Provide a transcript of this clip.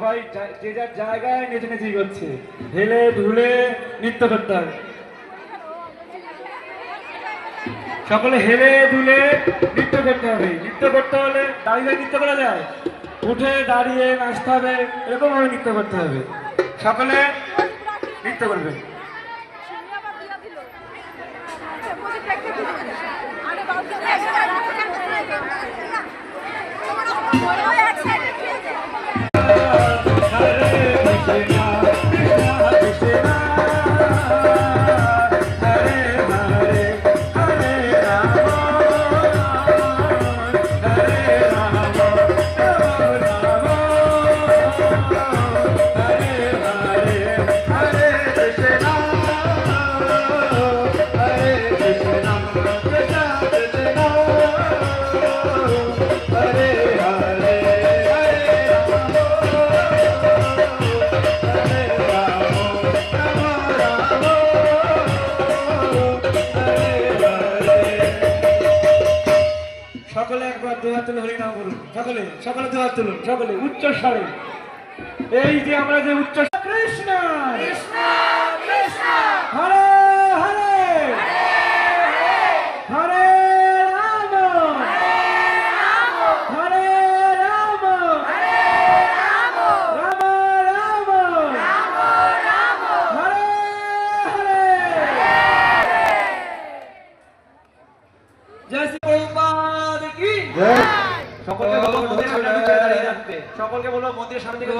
সবাই যে যার জায়গায় নেচেনেচি করছে, হেলে ধুলে নৃত্য করতে হবে। সকলে হেলে দুলে নৃত্য করতে হবে। নৃত্য করতে হলে দাঁড়িয়ে নৃত্য করা যায়, উঠে দাঁড়িয়ে নাচতে হবে, এরকম ভাবে নৃত্য করতে হবে। সকলে নৃত্য করবে। সকলে একবার দু হাত তুলে হরি নাম বলুন। সকলে সকলে দু হাত তুলুন, সকলে উচ্চ স্বরে। এই যে আমরা যে উচ্চ কৃষ্ণ কৃষ্ণ কৃষ্ণ হরে হরে হরে রাম হরে রাম রাম রাম হরে হরে। জয় শ্রী প্রভুপাদ কি জয়। সকলকে বলবো মন্দিরের সামনে দাঁড়িয়ে থাকতে। সকলকে বলবো মন্দিরের সামনে থেকে